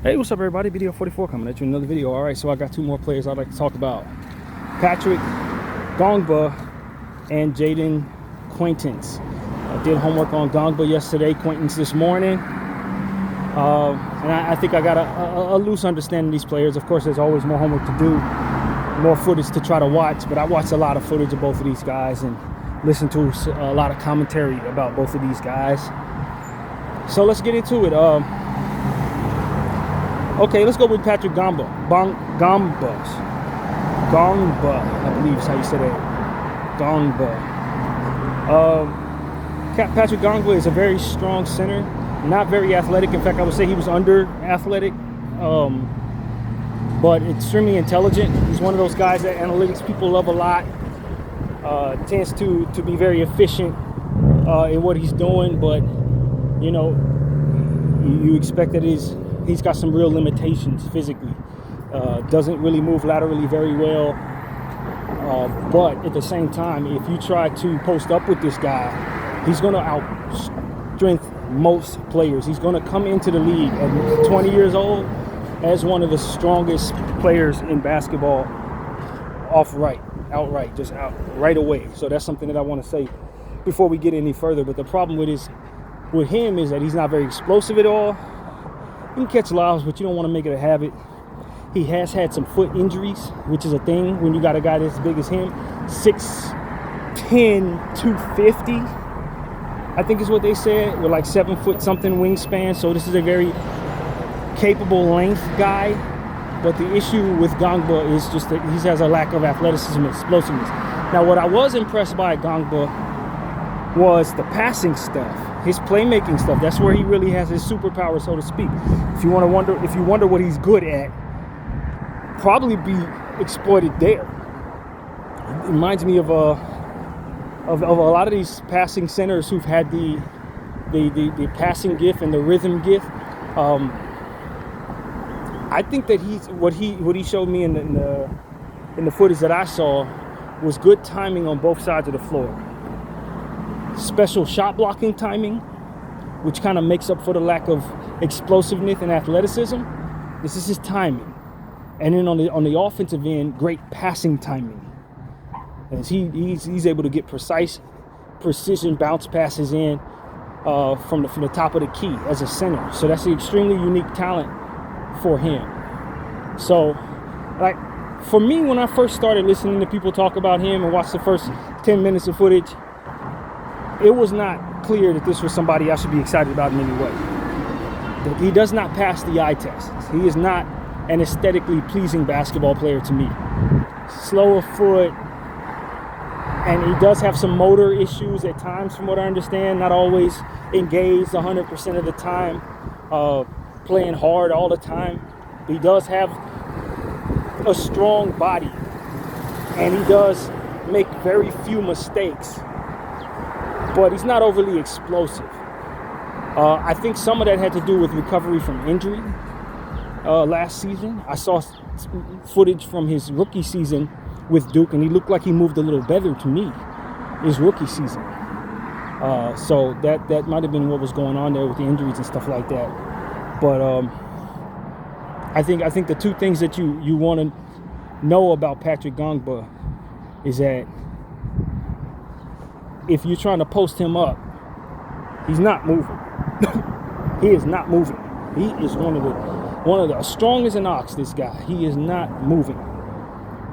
Hey, what's up, everybody? Video 44 coming at you. Another video. All right, so I got two more players I'd like to talk about: Patrick Ngongba and Jaden Quaintance. I did homework on Ngongba yesterday, Quaintance this morning, and I think I got a loose understanding of these players. Of course, there's always more homework to do, more footage to try to watch, but I watched a lot of footage of both of these guys and listened to a lot of commentary about both of these guys. So let's get into it. Okay, let's go with Patrick Ngongba. Ngongba, I believe is how you say that. Ngongba. Patrick Ngongba is a very strong center, not very athletic. In fact, I would say he was under athletic, but extremely intelligent. He's one of those guys that analytics people love a lot. Tends to be very efficient in what he's doing, but you know, you expect that he's got some real limitations physically. Doesn't really move laterally very well. But at the same time, if you try to post up with this guy, he's going to outstrength most players. He's going to come into the league at 20 years old as one of the strongest players in basketball outright, just out right away. So that's something that I want to say before we get any further. But the problem with him is that he's not very explosive at all. He can catch lobs, but you don't want to make it a habit. He has had some foot injuries, which is a thing when you got a guy that's as big as him. 6'10", 250, I think is what they said, with like 7 foot something wingspan. So this is a very capable length guy. But the issue with Ngongba is just that he has a lack of athleticism and explosiveness. Now, what I was impressed by Ngongba was the passing stuff, his playmaking stuff. That's where he really has his superpower, so to speak. If you wonder what he's good at, probably be exploited there. It reminds me of a lot of these passing centers who've had the passing gift and the rhythm gift. I think that what he showed me in the footage that I saw was good timing on both sides of the floor. Special shot blocking timing, which kind of makes up for the lack of explosiveness and athleticism. This is his timing. And then on the offensive end, great passing timing. As he's able to get precision bounce passes in from the top of the key as a center. So that's an extremely unique talent for him. So, like, for me, when I first started listening to people talk about him and watched the first 10 minutes of footage, it was not clear that this was somebody I should be excited about in any way. He does not pass the eye test. He is not an aesthetically pleasing basketball player to me. Slow of foot, and he does have some motor issues at times, from what I understand. Not always engaged 100% of the time, playing hard all the time. He does have a strong body, and he does make very few mistakes, but he's not overly explosive. I think some of that had to do with recovery from injury last season. I saw footage from his rookie season with Duke, and he looked like he moved a little better to me his rookie season. So that might have been what was going on there with the injuries and stuff like that. But I think the two things that you want to know about Patrick Ngongba is that if you're trying to post him up, he's not moving. He is not moving. He is one of the strong as an ox, this guy. He is not moving.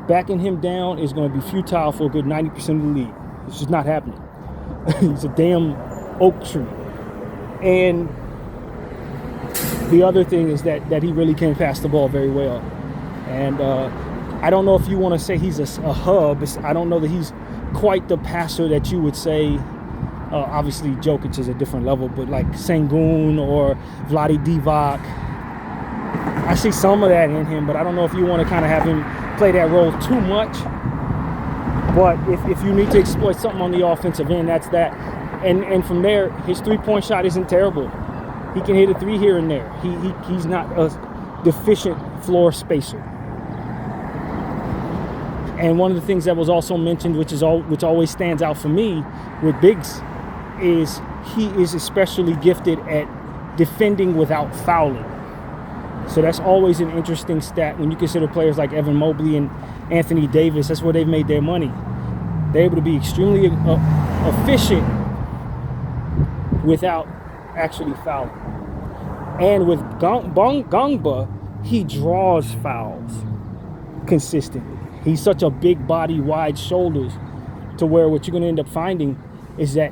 Backing him down is going to be futile for a good 90% of the league. It's just not happening. He's a damn oak tree. And the other thing is that he really can pass the ball very well. And I don't know if you want to say he's a hub. I don't know that he's quite the passer that you would say. Obviously, Jokic is a different level, but like Sengun or Vlade Divac, I see some of that in him, but I don't know if you want to kind of have him play that role too much. But if you need to exploit something on the offensive end, that's that. And from there, his three-point shot isn't terrible. He can hit a three here and there. He's not a deficient floor spacer. And one of the things that was also mentioned, which always stands out for me with bigs, is he is especially gifted at defending without fouling. So that's always an interesting stat when you consider players like Evan Mobley and Anthony Davis. That's where they've made their money. They're able to be extremely efficient without actually fouling. And with Ngongba, he draws fouls consistently. He's such a big body, wide shoulders, to where what you're going to end up finding is that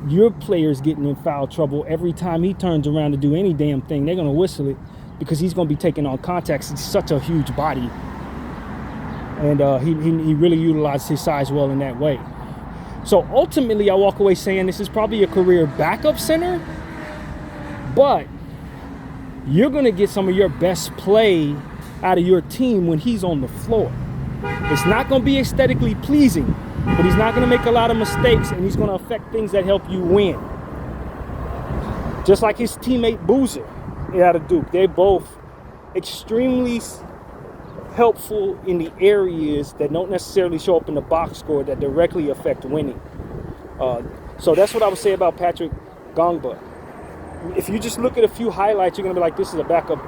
your player's getting in foul trouble every time he turns around to do any damn thing. They're going to whistle it because he's going to be taking on contacts. He's such a huge body. And he really utilized his size well in that way. So ultimately, I walk away saying this is probably a career backup center, but you're going to get some of your best play out of your team when he's on the floor. It's not going to be aesthetically pleasing, but he's not going to make a lot of mistakes, and he's going to affect things that help you win. Just like his teammate Boozer out of Duke. They're both extremely helpful in the areas that don't necessarily show up in the box score that directly affect winning. So that's what I would say about Patrick Ngongba. If you just look at a few highlights, you're going to be like, this is a backup.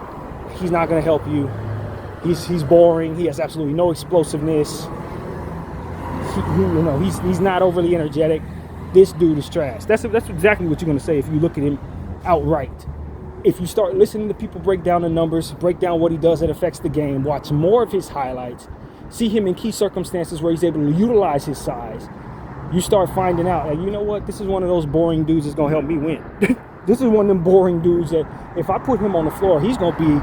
He's not going to help you. He's boring. He has absolutely no explosiveness. He's not overly energetic. This dude is trash. That's exactly what you're going to say if you look at him outright. If you start listening to people break down the numbers, break down what he does that affects the game, watch more of his highlights, see him in key circumstances where he's able to utilize his size, you start finding out, like, you know what, this is one of those boring dudes that's going to help me win. This is one of them boring dudes that if I put him on the floor, he's going to be,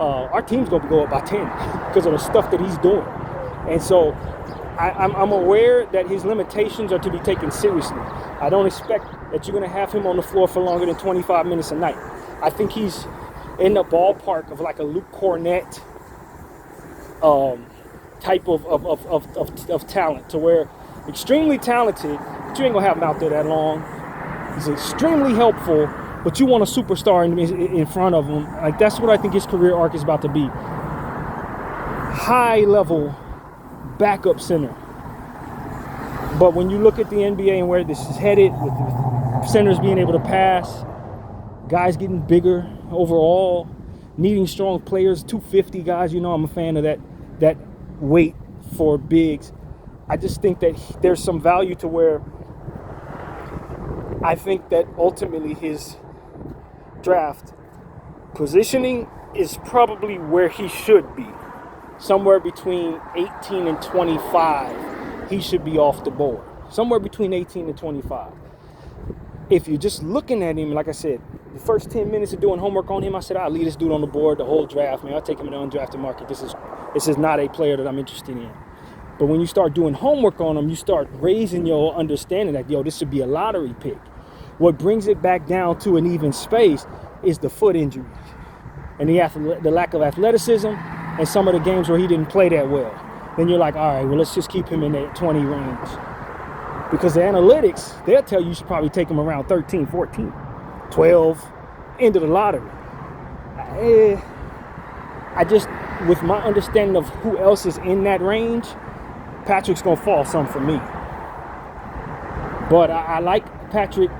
our team's going to go up by 10 because of the stuff that he's doing. And so I'm aware that his limitations are to be taken seriously. I don't expect that you're going to have him on the floor for longer than 25 minutes a night. I think he's in the ballpark of like a Luke Cornett type of talent, to where extremely talented, but you ain't gonna have him out there that long. He's extremely helpful, but you want a superstar in front of him. Like, that's what I think his career arc is about to be. High level backup center. But when you look at the NBA and where this is headed, with centers being able to pass, guys getting bigger overall, needing strong players, 250 guys, I'm a fan of that weight for bigs. I just think that there's some value to where I think that ultimately his draft positioning is probably where he should be. Somewhere between 18 and 25, he should be off the board. Somewhere between 18 and 25. If you're just looking at him, like I said, the first 10 minutes of doing homework on him, I said, I'll leave this dude on the board the whole draft, man. I'll take him in the undrafted market. This is not a player that I'm interested in. But when you start doing homework on him, you start raising your understanding that, this should be a lottery pick. What brings it back down to an even space is the foot injuries and the lack of athleticism and some of the games where he didn't play that well. Then you're like, all right, well, let's just keep him in that 20 range. Because the analytics, they'll tell you should probably take him around 13, 14, 12, into the lottery. I just, with my understanding of who else is in that range, Patrick's going to fall some for me. But I like Patrick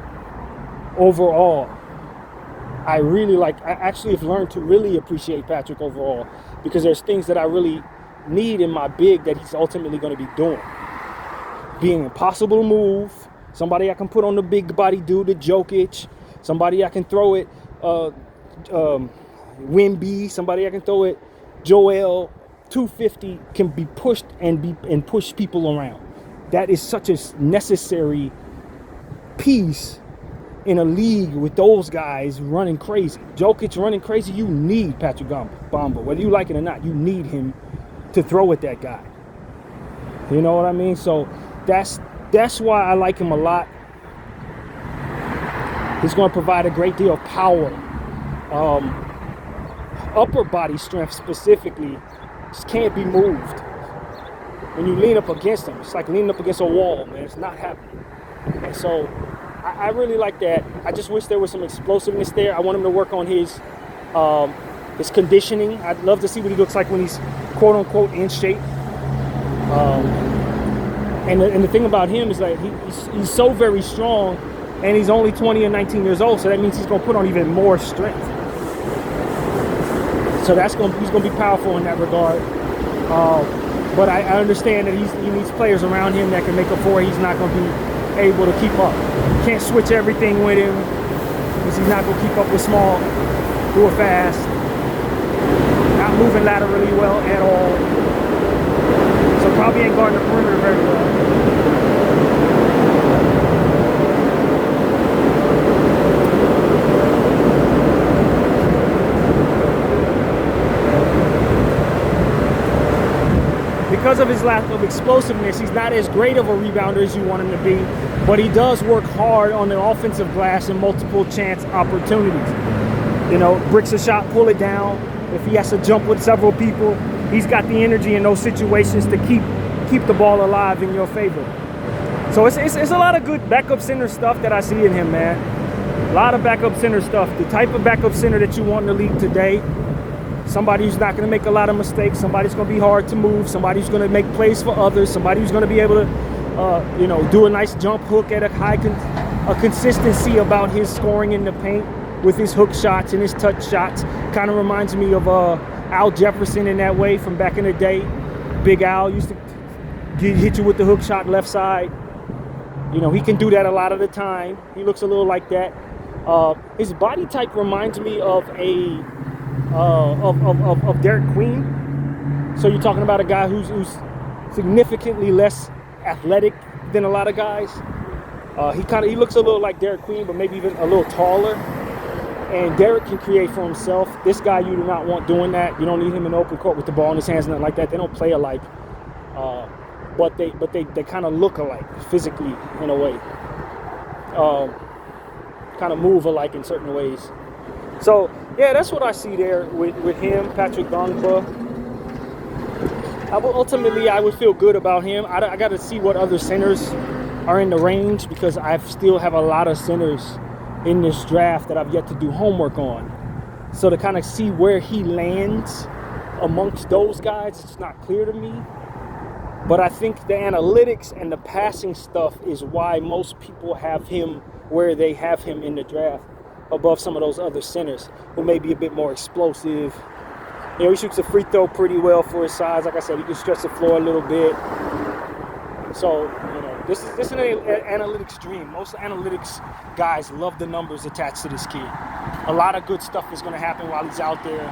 overall. I actually have learned to really appreciate Patrick overall, because there's things that I really need in my big that he's ultimately going to be doing. Being impossible to move, somebody I can put on the big body dude, the Jokic, somebody I can throw it, Wemby, somebody I can throw it, Joel, 250, can be pushed and push people around. That is such a necessary piece in a league with those guys running crazy. Jokic running crazy, you need Patrick Ngongba. Whether you like it or not, you need him to throw at that guy. You know what I mean? So that's why I like him a lot. He's going to provide a great deal of power. Upper body strength specifically just can't be moved. When you lean up against him, it's like leaning up against a wall, man. It's not happening. And so I really like that. I just wish there was some explosiveness there. I want him to work on his conditioning. I'd love to see what he looks like when he's quote unquote in shape. And the thing about him is like he's so very strong, and he's only 20 and 19 years old, so that means he's going to put on even more strength. So he's gonna be powerful in that regard. But I understand that he needs players around him that can make up for it. He's not gonna be able to keep up. Can't switch everything with him because he's not gonna keep up with small who are fast. Not moving laterally well at all. So probably ain't guarding the perimeter very well. Because of his lack of explosiveness, he's not as great of a rebounder as you want him to be, but he does work hard on the offensive glass in multiple chance opportunities. You know, bricks a shot, pull it down. If he has to jump with several people, he's got the energy in those situations to keep the ball alive in your favor. So it's a lot of good backup center stuff that I see in him, man. A lot of backup center stuff. The type of backup center that you want in the league today. Somebody who's not going to make a lot of mistakes. Somebody who's going to be hard to move. Somebody who's going to make plays for others. Somebody who's going to be able to, do a nice jump hook at a consistency about his scoring in the paint with his hook shots and his touch shots. Kind of reminds me of Al Jefferson in that way from back in the day. Big Al used to hit you with the hook shot left side. You know, he can do that a lot of the time. He looks a little like that. His body type reminds me of of Derek Queen. So you're talking about a guy who's significantly less athletic than a lot of guys. He looks a little like Derek Queen, but maybe even a little taller. And Derek can create for himself. This guy you do not want doing that. You don't need him in the open court with the ball in his hands and nothing like that. They don't play alike, but they kind of look alike physically in a way. Kind of move alike in certain ways. So yeah, that's what I see there with him, Patrick Ngongba. Ultimately, I would feel good about him. I got to see what other centers are in the range because I still have a lot of centers in this draft that I've yet to do homework on. So to kind of see where he lands amongst those guys, it's not clear to me. But I think the analytics and the passing stuff is why most people have him where they have him in the draft above some of those other centers who may be a bit more explosive. You know, he shoots a free throw pretty well for his size. Like I said, he can stretch the floor a little bit. So, you know, this is an analytics dream. Most analytics guys love the numbers attached to this kid. A lot of good stuff is going to happen while he's out there.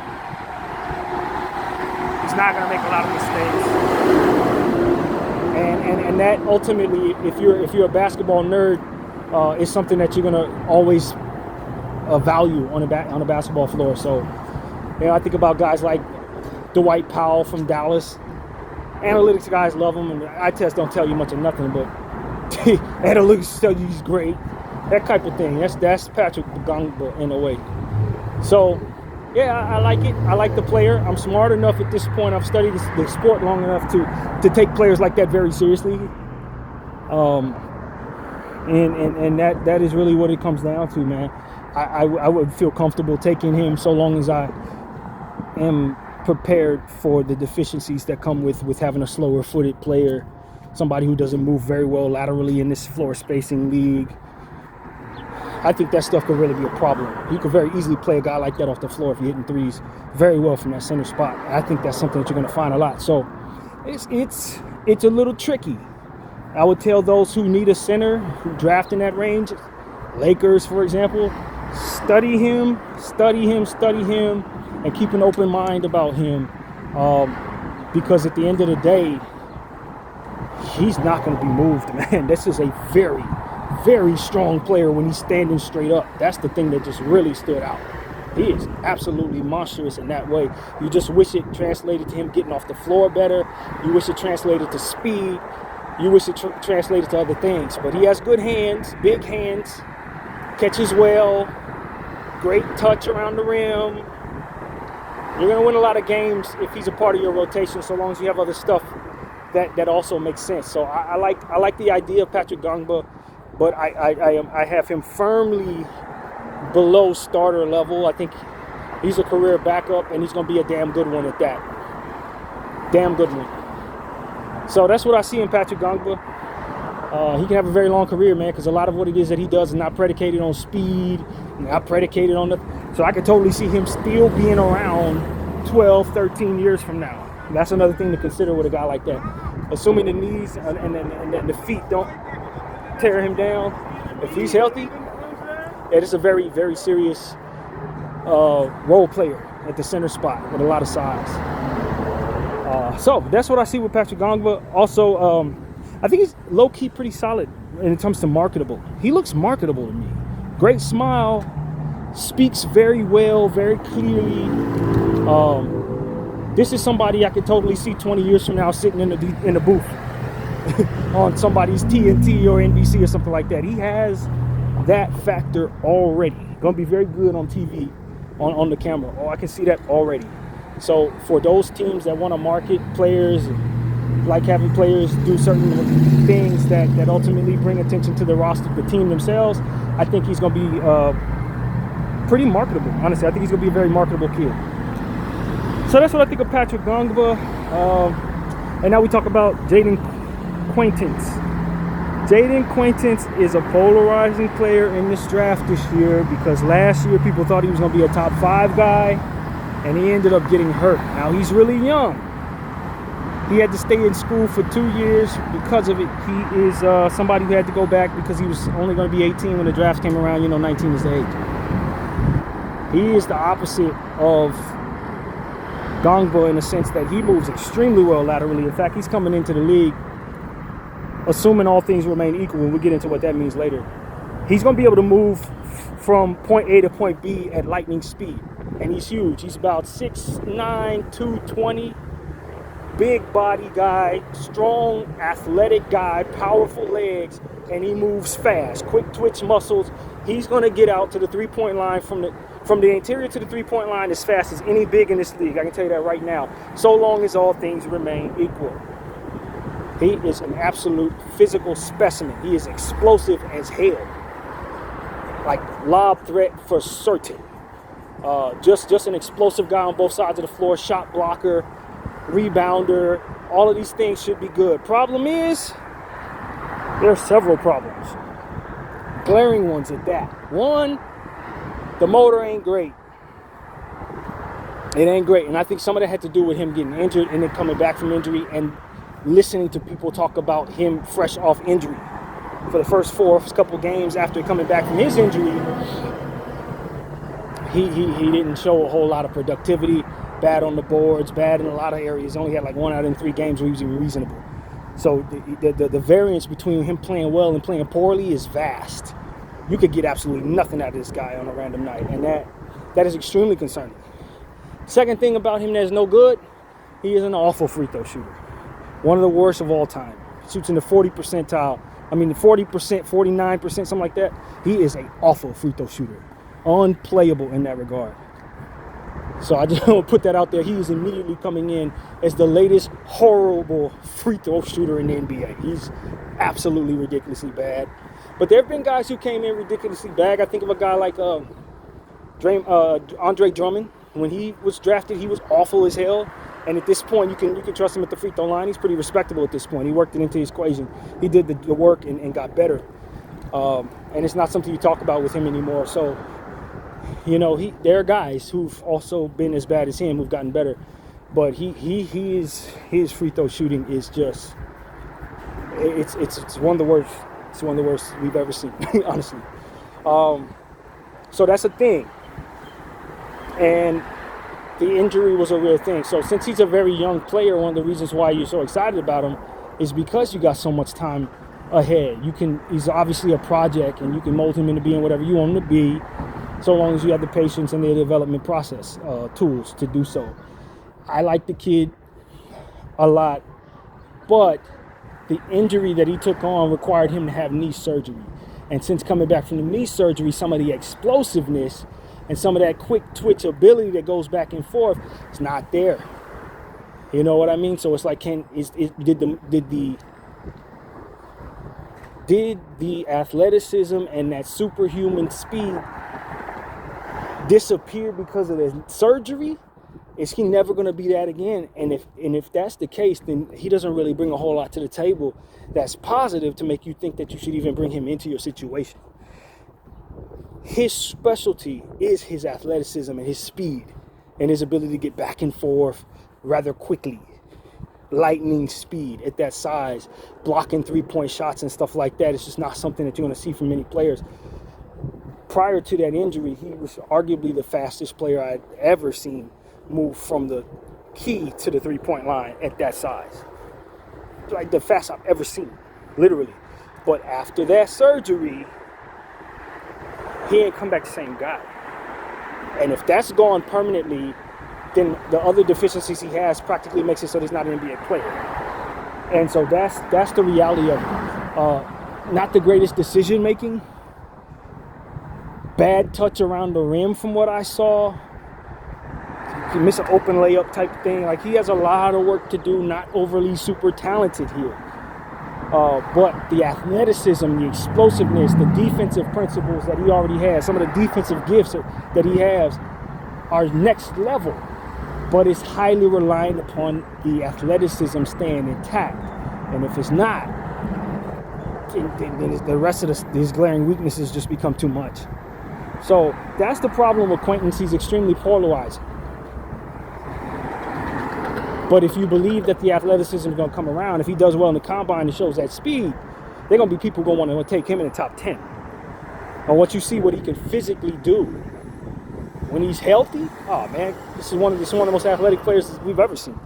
He's not going to make a lot of mistakes. And that ultimately, if you're a basketball nerd, is something that you're going to always value on a basketball floor. So, you know, I think about guys like Dwight Powell from Dallas. Analytics guys love him, and eye tests don't tell you much of nothing, but analytics tell you he's great. That type of thing. That's Patrick Ngongba in a way. So, yeah, I like it. I like the player. I'm smart enough at this point. I've studied the sport long enough to take players like that very seriously. And that is really what it comes down to, man. I would feel comfortable taking him so long as I am prepared for the deficiencies that come with having a slower footed player, somebody who doesn't move very well laterally in this floor spacing league. I think that stuff could really be a problem. You could very easily play a guy like that off the floor if you're hitting threes very well from that center spot. I think that's something that you're going to find a lot. So it's a little tricky. I would tell those who need a center, who draft in that range, Lakers, for example, study him, and keep an open mind about him. Because at the end of the day, he's not going to be moved, man. This is a very, very strong player when he's standing straight up. That's the thing that just really stood out. He is absolutely monstrous in that way. You just wish it translated to him getting off the floor better. You wish it translated to speed. You wish it translated to other things. But he has good hands, big hands, catches well, great touch around the rim. You're going to win a lot of games if he's a part of your rotation, so long as you have other stuff that also makes sense. So I like the idea of Patrick Ngongba, but I have him firmly below starter level. I think he's a career backup, and he's going to be a damn good one at that. Damn good one. So that's what I see in Patrick Ngongba. He can have a very long career, man, because a lot of what it is that he does is not predicated on speed, not predicated on the. So I could totally see him still being around 12, 13 years from now. That's another thing to consider with a guy like that. Assuming the knees and the feet don't tear him down, if he's healthy, it is a very, very serious role player at the center spot with a lot of size. So that's what I see with Patrick Ngongba. Also, I think he's low-key pretty solid in terms of marketable. He looks marketable to me. Great smile, speaks very well, very clearly. This is somebody I could totally see 20 years from now sitting in the booth on somebody's TNT or NBC or something like that. He has that factor already. Gonna be very good on TV, on the camera. Oh, I can see that already. So for those teams that want to market players, like having players do certain things that ultimately bring attention to the roster, the team themselves, I think he's gonna be pretty marketable. Honestly, I think he's gonna be a very marketable kid. So that's what I think of Patrick Ngongba. And now we talk about Jaden Quaintance. Jaden Quaintance is a polarizing player in this draft this year because last year people thought he was going to be a top 5 guy, and he ended up getting hurt. Now he's really young. He had to stay in school for 2 years because of it. He is somebody who had to go back because he was only going to be 18 when the draft came around. 19 is the age. He is the opposite of Ngongba in the sense that he moves extremely well laterally. In fact, he's coming into the league, assuming all things remain equal, and we'll get into what that means later. He's going to be able to move from point A to point B at lightning speed, and he's huge. He's about 6'9", 220, big body guy, strong, athletic guy, powerful legs, and he moves fast, quick twitch muscles. He's going to get out to the three-point line from the interior to the three-point line as fast as any big in this league. I can tell you that right now, so long as all things remain equal. He is an absolute physical specimen. He is explosive as hell. Like lob threat for certain. Just an explosive guy on both sides of the floor, shot blocker, rebounder. All of these things should be good. Problem is, there are several problems. Glaring ones at that. One, the motor ain't great. It ain't great. And I think some of that had to do with him getting injured and then coming back from injury and listening to people talk about him fresh off injury. For the first couple games after coming back from his injury, he didn't show a whole lot of productivity. Bad on the boards, bad in a lot of areas. Only had like 1 out of 3 games where he was even reasonable. So the variance between him playing well and playing poorly is vast. You could get absolutely nothing out of this guy on a random night, and that is extremely concerning. Second thing about him that's no good, he is an awful free throw shooter. One of the worst of all time. Shoots in the 40 percentile. I mean, the 40%, 49%, something like that. He is an awful free throw shooter. Unplayable in that regard. So I just want to put that out there. He is immediately coming in as the latest horrible free throw shooter in the NBA. He's absolutely ridiculously bad. But there have been guys who came in ridiculously bad. I think of a guy like Andre Drummond. When he was drafted, he was awful as hell. And at this point, you can trust him at the free throw line. He's pretty respectable at this point. He worked it into his equation. He did the work and got better. And it's not something you talk about with him anymore. So, there are guys who've also been as bad as him who've gotten better. But his free throw shooting is just, it's one of the worst. It's one of the worst we've ever seen, honestly. So that's a thing. And the injury was a real thing. So since he's a very young player, one of the reasons why you're so excited about him is because you got so much time ahead. He's obviously a project, and you can mold him into being whatever you want him to be, so long as you have the patience and the development process tools to do so. I like the kid a lot, but the injury that he took on required him to have knee surgery. And since coming back from the knee surgery, some of the explosiveness and some of that quick twitch ability that goes back and forth is not there. You know what I mean? So it's like, did the athleticism and that superhuman speed disappear because of the surgery? Is he never going to be that again? And if that's the case, then he doesn't really bring a whole lot to the table that's positive to make you think that you should even bring him into your situation. His specialty is his athleticism and his speed. and his ability to get back and forth rather quickly. Lightning speed at that size, blocking three-point shots and stuff like that. It's just not something that you're going to see from many players. Prior to that injury, he was arguably the fastest player I'd ever seen move from the key to the three-point line at that size. Like the fastest I've ever seen, literally. But after that surgery, he ain't come back the same guy. And if that's gone permanently, then the other deficiencies he has practically makes it so he's not an NBA player. And so that's the reality of it. Not the greatest decision making. Bad touch around the rim from what I saw. He missed an open layup type thing. Like, he has a lot of work to do, not overly super talented here. But the athleticism, the explosiveness, the defensive principles that he already has, some of the defensive gifts that he has are next level. But it's highly reliant upon the athleticism staying intact. And if it's not, then the rest of his glaring weaknesses just become too much. So that's the problem with Quaintance. He's extremely polarizing. But if you believe that the athleticism is going to come around, if he does well in the combine and shows that speed, there are going to be people going to want to take him in the top 10. And once you see what he can physically do when he's healthy, oh man, this is one of the most athletic players we've ever seen.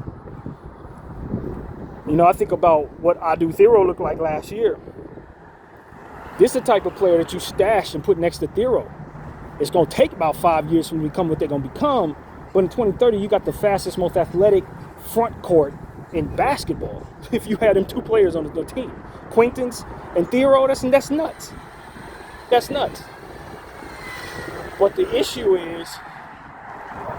You know, I think about what Adu Thero looked like last year. This is the type of player that you stash and put next to Thero. It's going to take about 5 years for them to become what they're going to become. But in 2030, you got the fastest, most athletic front court in basketball. If you had them two players on the team, Quaintance and Thero, that's nuts. That's nuts. But the issue is,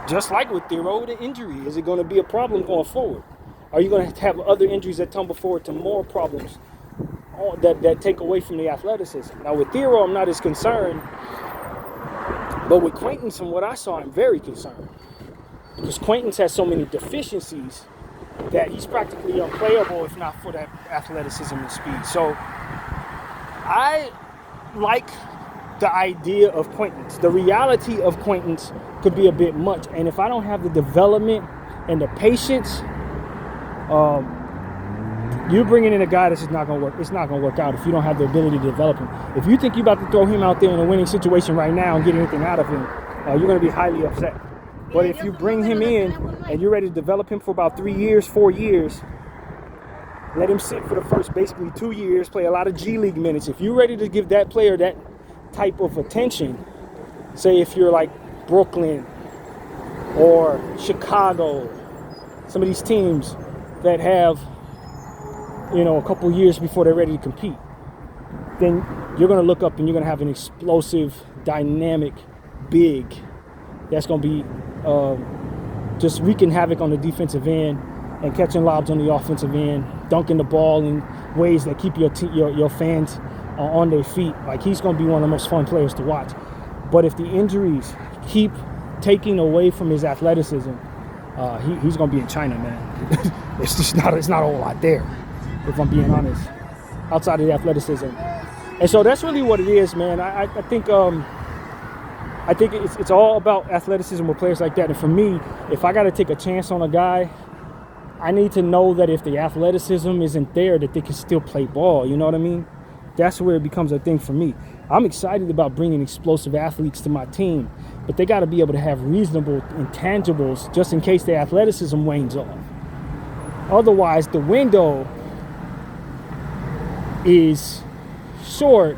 just like with Thero, the injury. Is it going to be a problem going forward? Are you going to have other injuries that tumble forward to more problems that take away from the athleticism? Now with Thero, I'm not as concerned. But with Quaintance, from what I saw, I'm very concerned. Because Quaintance has so many deficiencies that he's practically unplayable if not for that athleticism and speed. So I like the idea of Quaintance. The reality of Quaintance could be a bit much. And if I don't have the development and the patience, you're bringing in a guy that's just not going to work. It's not going to work out if you don't have the ability to develop him. If you think you're about to throw him out there in a winning situation right now and get anything out of him, you're going to be highly upset. But if you bring him in and you're ready to develop him for about 3 years, 4 years, let him sit for the first basically 2 years, play a lot of G League minutes. If you're ready to give that player that type of attention, say if you're like Brooklyn or Chicago, some of these teams that have, you know, a couple years before they're ready to compete, then you're going to look up and you're going to have an explosive, dynamic, big that's going to be just wreaking havoc on the defensive end and catching lobs on the offensive end, dunking the ball in ways that keep your fans on their feet. Like, he's going to be one of the most fun players to watch. But if the injuries keep taking away from his athleticism, he's going to be in China, man. It's not a whole lot there, if I'm being honest, outside of the athleticism. And so that's really what it is, man. I think it's all about athleticism with players like that. And for me, if I got to take a chance on a guy, I need to know that if the athleticism isn't there, that they can still play ball. You know what I mean? That's where it becomes a thing for me. I'm excited about bringing explosive athletes to my team, but they got to be able to have reasonable intangibles just in case their athleticism wanes off. Otherwise, the window is short,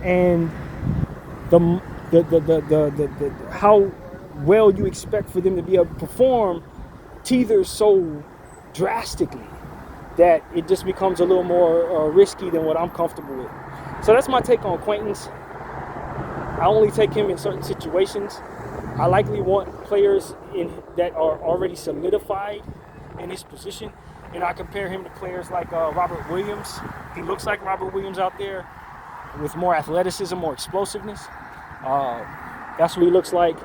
and the how well you expect for them to be able to perform teeters so drastically that it just becomes a little more risky than what I'm comfortable with. So that's my take on Quaintance. I only take him in certain situations. I likely want players that are already solidified in his position, and I compare him to players like Robert Williams. He looks like Robert Williams out there with more athleticism, more explosiveness. That's what he looks like.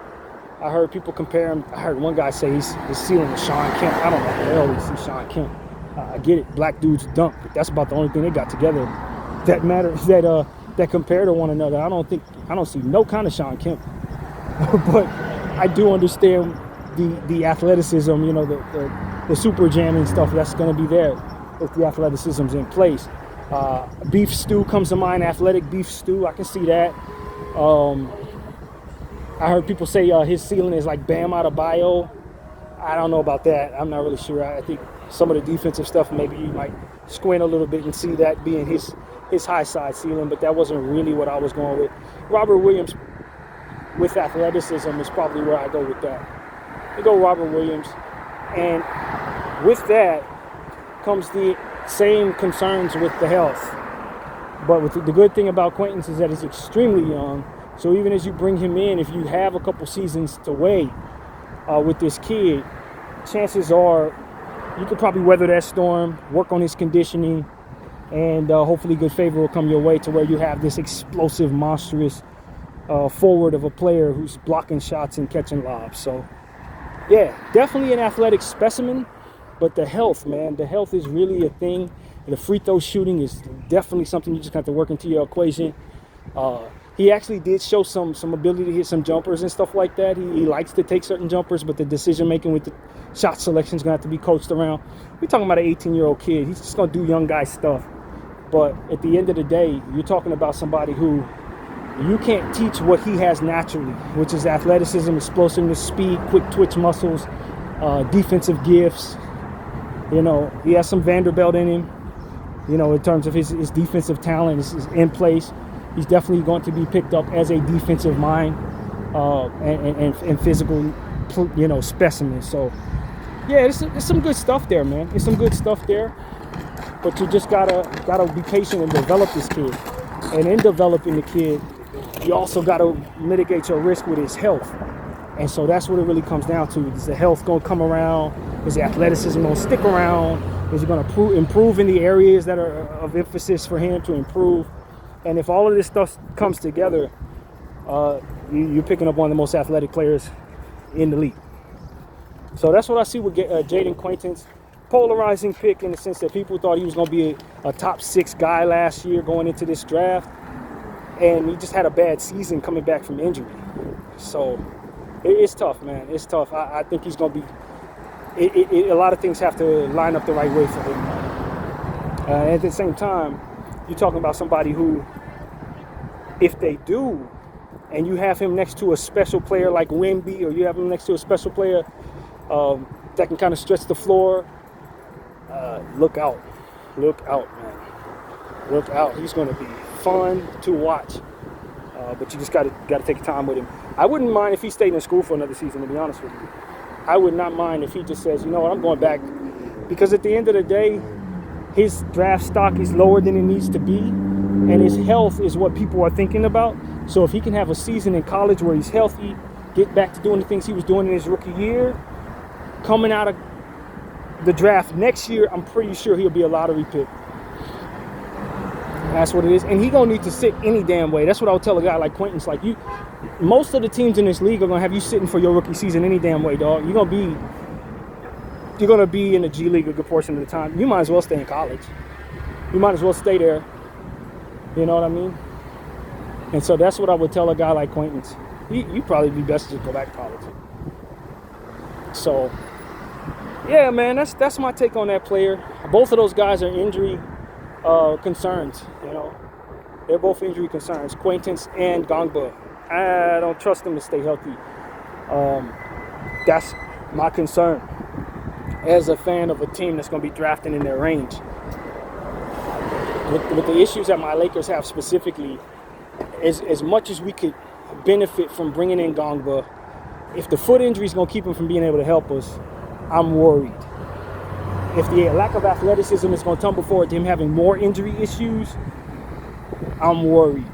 I heard people compare him. I heard one guy say he's the ceiling of Sean Kemp. I don't know what the hell he sees Sean Kemp. I get it, black dudes dunk, but that's about the only thing they got together that matters, that compare to one another. I don't see no kind of Sean Kemp. But I do understand the athleticism, the super jamming stuff that's going to be there if the athleticism's in place. Beef stew comes to mind, athletic beef stew. I can see that. I heard people say his ceiling is like Bam Adebayo. I don't know about that. I'm not really sure. I think some of the defensive stuff, maybe you might squint a little bit and see that being his high side ceiling, but that wasn't really what I was going with. Robert Williams with athleticism is probably where I go with that. I go Robert Williams. And with that comes the same concerns with the health. But with the good thing about Quaintance is that he's extremely young. So even as you bring him in, if you have a couple seasons to wait with this kid, chances are you could probably weather that storm, work on his conditioning, and hopefully good favor will come your way to where you have this explosive, monstrous forward of a player who's blocking shots and catching lobs. So, yeah, definitely an athletic specimen, but the health, man, the health is really a thing. The free throw shooting is definitely something you just have to work into your equation. He actually did show some ability to hit some jumpers and stuff like that. He likes to take certain jumpers, but the decision-making with the shot selection is going to have to be coached around. We're talking about an 18-year-old kid. He's just going to do young guy stuff. But at the end of the day, you're talking about somebody who you can't teach what he has naturally, which is athleticism, explosiveness, speed, quick twitch muscles, defensive gifts. He has some Vanderbilt in him, in terms of his defensive talent is in place. He's definitely going to be picked up as a defensive mind and physical, specimen. So, yeah, it's some good stuff there, man. It's some good stuff there. But you just gotta be patient and develop this kid. And in developing the kid, you also gotta mitigate your risk with his health. And so that's what it really comes down to. Is the health gonna come around? Is the athleticism gonna stick around? Is he gonna improve in the areas that are of emphasis for him to improve? And if all of this stuff comes together, you're picking up one of the most athletic players in the league. So that's what I see with Jaden Quaintance. Polarizing pick in the sense that people thought he was going to be a top 6 guy last year going into this draft. And he just had a bad season coming back from injury. So it's tough, man. It's tough. I think he's going to be... a lot of things have to line up the right way for him. At the same time, you're talking about somebody who, if they do, and you have him next to a special player like Wemby, or you have him next to a special player that can kind of stretch the floor, look out, man. Look out. He's going to be fun to watch, but you just got to take time with him. I wouldn't mind if he stayed in school for another season, to be honest with you. I would not mind if he just says, you know what, I'm going back, because at the end of the day, his draft stock is lower than it needs to be, and his health is what people are thinking about. So if he can have a season in college where he's healthy, get back to doing the things he was doing in his rookie year, coming out of the draft next year, I'm pretty sure he'll be a lottery pick. That's what it is. And he gonna need to sit any damn way. That's what I would tell a guy like Quaintance. Like, most of the teams in this league are gonna have you sitting for your rookie season any damn way, dog. You're gonna be in the G League a good portion of the time. You might as well stay in college. You might as well stay there. You know what I mean? And so that's what I would tell a guy like Quaintance. You probably be best to just go back to college. So, yeah, man, that's my take on that player. Both of those guys are injury concerns. They're both injury concerns. Quaintance and Ngongba. I don't trust them to stay healthy. That's my concern as a fan of a team that's going to be drafting in their range. With the issues that my Lakers have specifically, as much as we could benefit from bringing in Ngongba, if the foot injury is going to keep him from being able to help us, I'm worried. If the lack of athleticism is going to tumble forward to him having more injury issues, I'm worried.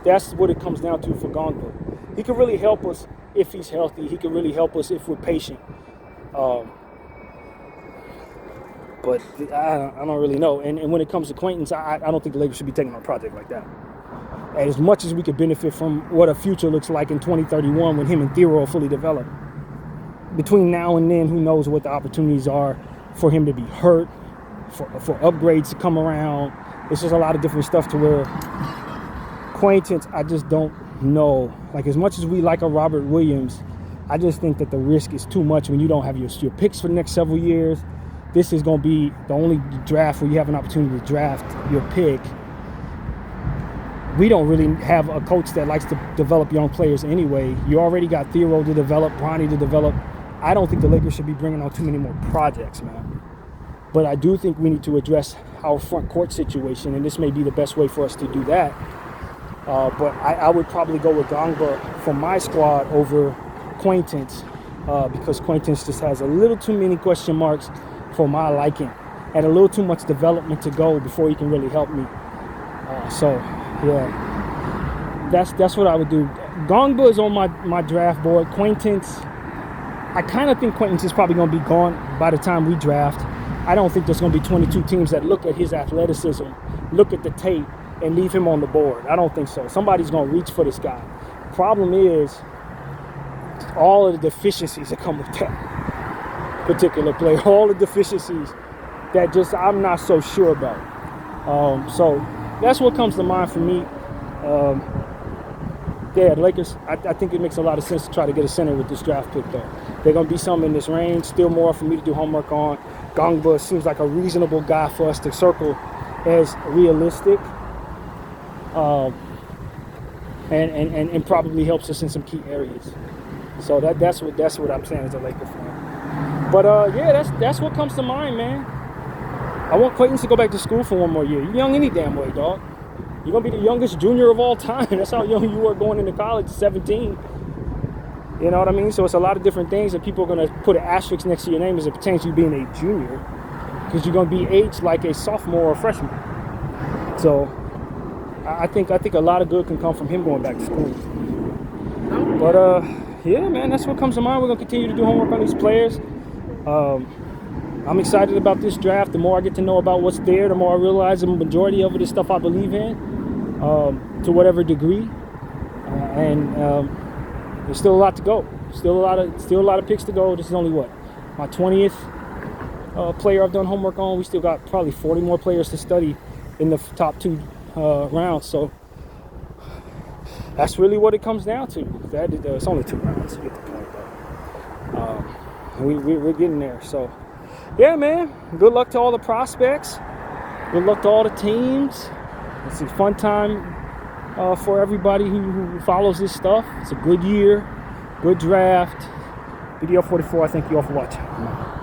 That's what it comes down to for Ngongba. He can really help us if he's healthy. He can really help us if we're patient. But I don't really know. And when it comes to Quaintance, I don't think the Lakers should be taking on a project like that. And as much as we could benefit from what a future looks like in 2031 when him and Theo are fully developed, between now and then, who knows what the opportunities are for him to be hurt, for upgrades to come around. It's just a lot of different stuff to where Quaintance, I just don't know. Like, as much as we like a Robert Williams, I just think that the risk is too much when you don't have your picks for the next several years. This is going to be the only draft where you have an opportunity to draft your pick. We don't really have a coach that likes to develop young players anyway. You already got Theo to develop, Bronny to develop. I don't think the Lakers should be bringing on too many more projects, man. But I do think we need to address our front court situation, and this may be the best way for us to do that. But I would probably go with Ngongba from my squad over Quaintance because Quaintance just has a little too many question marks for my liking and a little too much development to go before he can really help me. Yeah, that's what I would do. Ngongba is on my draft board. Quaintance, I kind of think Quaintance is probably going to be gone by the time we draft. I don't think there's going to be 22 teams that look at his athleticism, look at the tape, and leave him on the board. I don't think so. Somebody's going to reach for this guy. Problem is all of the deficiencies that come with that particular player, all the deficiencies that just I'm not so sure about. So that's what comes to mind for me. Yeah, the Lakers, I think it makes a lot of sense to try to get a center with this draft pick, though. They're going to be something in this range, still more for me to do homework on. Ngongba seems like a reasonable guy for us to circle as realistic. And probably helps us in some key areas. So that's what I'm saying as a Laker fan. But yeah, that's what comes to mind, man. I want Quaintance to go back to school for one more year. You're young any damn way, dog. You're gonna be the youngest junior of all time. That's how young you were going into college, 17. You know what I mean? So it's a lot of different things that people are gonna put an asterisk next to your name as it pertains to you being a junior, because you're gonna be aged like a sophomore or freshman. So I think a lot of good can come from him going back to school. But yeah, man, that's what comes to mind. We're gonna continue to do homework on these players. I'm excited about this draft. The more I get to know about what's there, the more I realize the majority of it is stuff I believe in, to whatever degree. And there's still a lot to go. Still a lot of picks to go. This is only my 20th player I've done homework on. We still got probably 40 more players to study in the top 2 rounds. So that's really what it comes down to. It's only 2 rounds. You get the point, though. We're getting there. So yeah, man. Good luck to all the prospects. Good luck to all the teams. It's a fun time for everybody who follows this stuff. It's a good year, good draft. Video 44. I thank you all for watching.